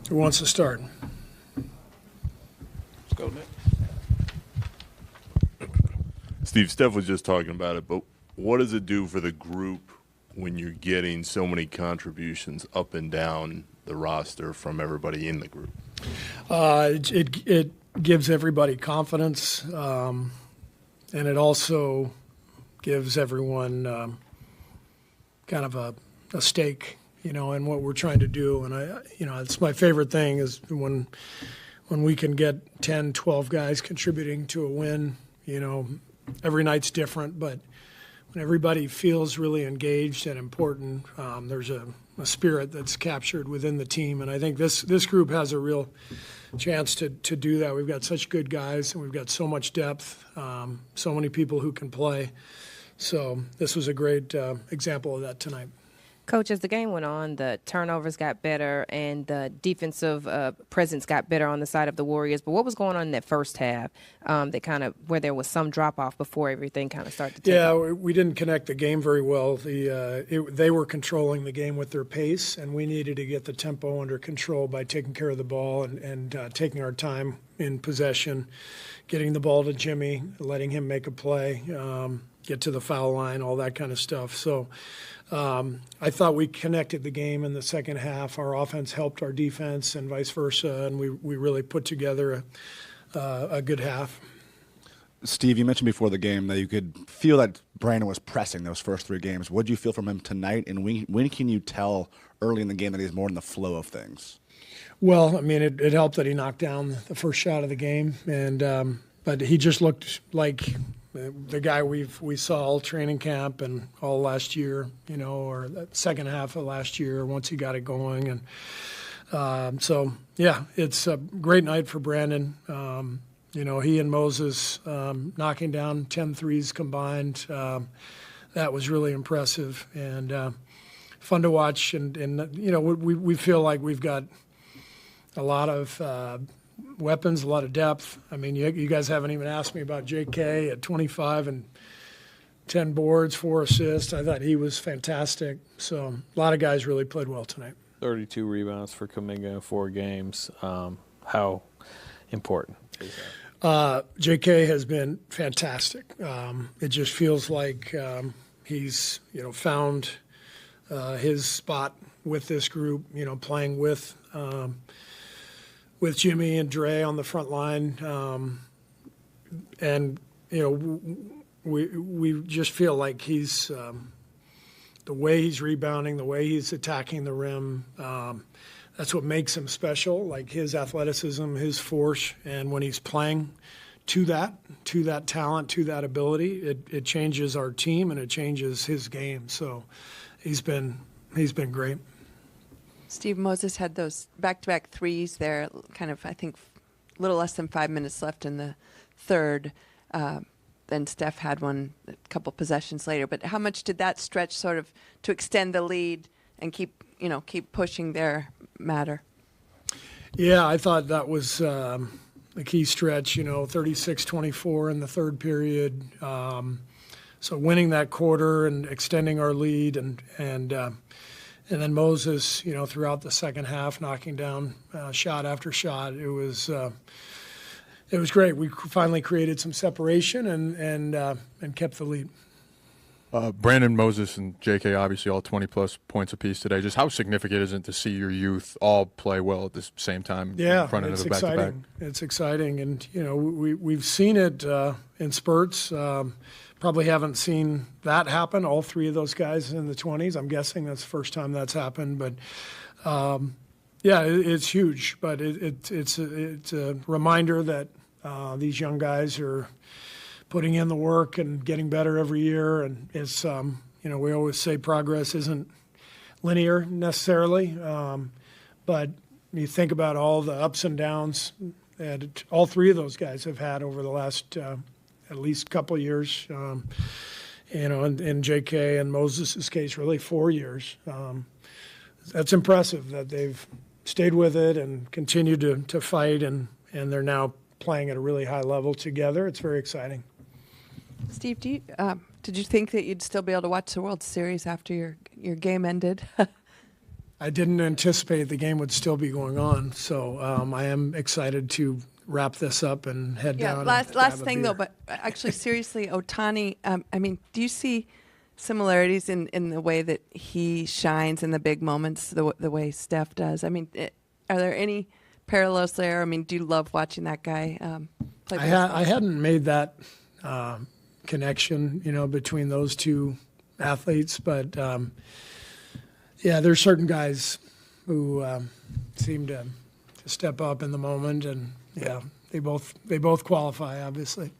Who wants to start? Let's go, Nick. Steve, Steph was just talking about it, but what does it do for the group when you're getting so many contributions up and down the roster from everybody in the group? It gives everybody confidence, and it also gives everyone kind of a stake, in what we're trying to do. And it's my favorite thing is when we can get 10, 12 guys contributing to a win. Every night's different, but when everybody feels really engaged and important, there's a spirit that's captured within the team. And I think this group has a real chance to do that. We've got such good guys, and we've got so much depth, so many people who can play. So this was a great example of that tonight. Coach, as the game went on, the turnovers got better and the defensive presence got better on the side of the Warriors. But what was going on in that first half where there was some drop-off before everything kind of started to take off? We didn't connect the game very well. They were controlling the game with their pace, and we needed to get the tempo under control by taking care of the ball and taking our time in possession, getting the ball to Jimmy, letting him make a play, get to the foul line, all that kind of stuff. So I thought we connected the game in the second half. Our offense helped our defense and vice versa, and we really put together a good half. Steve, you mentioned before the game that you could feel that Brandon was pressing those first three games. What did you feel from him tonight, and when can you tell early in the game that he's more in the flow of things? Well, it helped that he knocked down the first shot of the game, and but he just looked like the guy we saw all training camp and all last year, or the second half of last year once he got it going. And it's a great night for Brandon. He and Moses knocking down 10 threes combined. That was really impressive and fun to watch. And we feel like we've got a lot of weapons, a lot of depth. You guys haven't even asked me about JK at 25 and 10 boards, 4 assists. I thought he was fantastic. So a lot of guys really played well tonight. 32 rebounds for Kuminga in 4 games. How important is that? JK has been fantastic. It just feels like he's found his spot with this group. Playing with Jimmy and Dre on the front line, and we just feel like he's the way he's rebounding, the way he's attacking the rim. That's what makes him special, like his athleticism, his force, and when he's playing to that talent, to that ability, it changes our team and it changes his game. So he's been great. Steve, Moses had those back-to-back threes there, kind of, I think, a little less than 5 minutes left in the third. Then Steph had one a couple possessions later. But how much did that stretch sort of to extend the lead and keep pushing there matter? Yeah, I thought that was the key stretch, 36-24 in the third period. So winning that quarter and extending our lead and then Moses, throughout the second half, knocking down shot after shot. It was great. We finally created some separation and kept the lead. Brandon, Moses, and JK, obviously all 20-plus points apiece today. Just how significant is it to see your youth all play well at the same time in front of the back-to-back? It's exciting, and we've seen it in spurts. Probably haven't seen that happen, all three of those guys in the 20s. I'm guessing that's the first time that's happened. But, it's huge. But it's a reminder that these young guys are putting in the work and getting better every year. And it's, we always say progress isn't linear necessarily. But you think about all the ups and downs that all three of those guys have had over the last at least couple of years, in JK and Moses' case, really 4 years. That's impressive that they've stayed with it and continued to fight, and they're now playing at a really high level together. It's very exciting. Steve, did you think that you'd still be able to watch the World Series after your game ended? I didn't anticipate the game would still be going on. So I am excited to wrap this up and head down. Last thing though, but actually seriously, Ohtani, I mean, do you see similarities in the way that he shines in the big moments, the way Steph does? I mean, are there any parallels there? I mean, do you love watching that guy play baseball? I hadn't made that connection, between those two athletes, but yeah, there's certain guys who seem to step up in the moment, and yeah, they both qualify, obviously.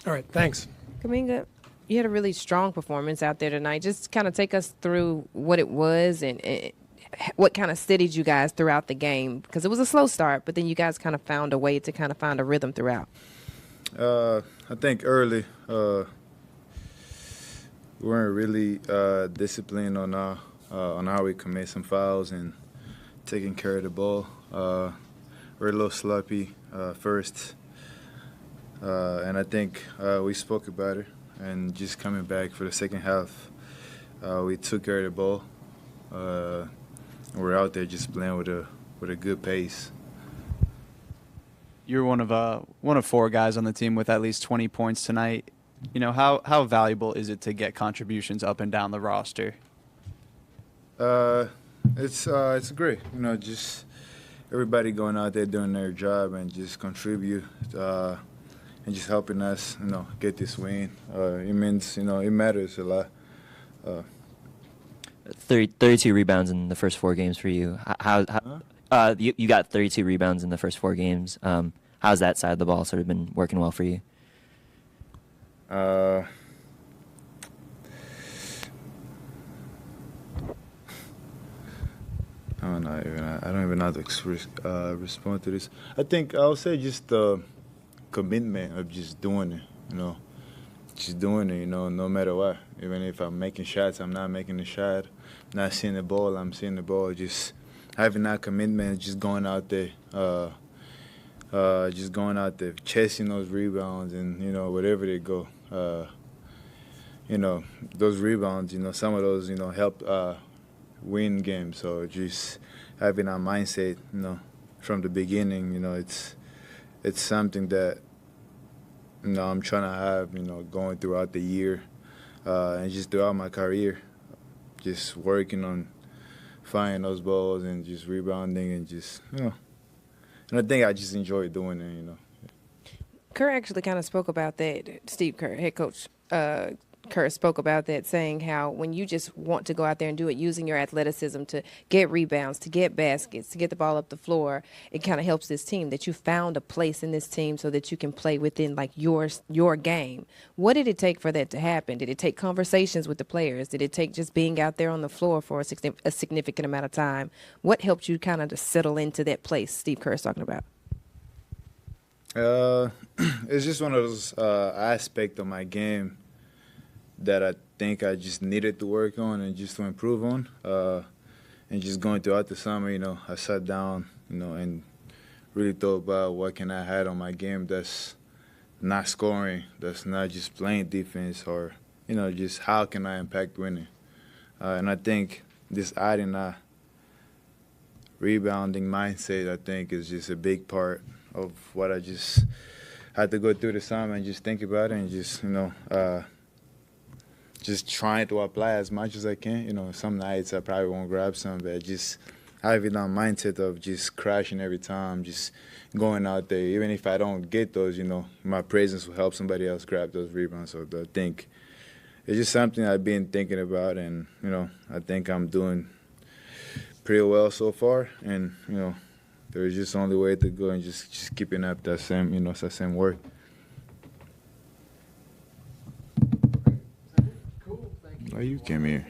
All right, thanks. Kuminga, you had a really strong performance out there tonight. Just kind of take us through what it was and what kind of steadied you guys throughout the game, because it was a slow start, but then you guys kind of found a way to kind of find a rhythm throughout. I think early we weren't really disciplined on how we commit some fouls and taking care of the ball. We're a little sloppy first, and I think we spoke about it. And just coming back for the second half, we took care of the ball. We're out there just playing with a good pace. You're one of 4 guys on the team with at least 20 points tonight. How valuable is it to get contributions up and down the roster? It's great. Just everybody going out there doing their job and just contribute and just helping us, get this win. It means, it matters a lot. 32 rebounds in the first 4 games for you. You got 32 rebounds in the first 4 games. How's that side of the ball sort of been working well for you? I don't even know how to respond to this. I think I'll say just the commitment of just doing it, just doing it, no matter what. Even if I'm making shots, I'm not making the shot. Not seeing the ball, I'm seeing the ball. Just having that commitment, just going out there, chasing those rebounds, and wherever they go, those rebounds, some of those, help win games. So just having that mindset, from the beginning, it's something that I'm trying to have, going throughout the year, and just throughout my career, just working on finding those balls and just rebounding and just, and I think I just enjoy doing it, Kerr actually kind of spoke about that. Steve Kerr, head coach Kerr, spoke about that, saying how when you just want to go out there and do it using your athleticism to get rebounds, to get baskets, to get the ball up the floor, it kind of helps this team, that you found a place in this team so that you can play within like your game. What did it take for that to happen? Did it take conversations with the players? Did it take just being out there on the floor for a significant amount of time? What helped you kind of to settle into that place Steve Kerr is talking about? It's just one of those aspects of my game that I think I just needed to work on and just to improve on. And just going throughout the summer, I sat down, and really thought about what can I add on my game that's not scoring, that's not just playing defense, or, just how can I impact winning. And I think just adding a rebounding mindset, I think, is just a big part of what I just had to go through the summer and just think about it and just, just trying to apply as much as I can. Some nights I probably won't grab some, but just having that mindset of just crashing every time, just going out there. Even if I don't get those, my presence will help somebody else grab those rebounds. So I think it's just something I've been thinking about, and, I think I'm doing pretty well so far. And, there's just only way to go and just keeping up that same, that same work. Cool, thank you. Oh, you came here.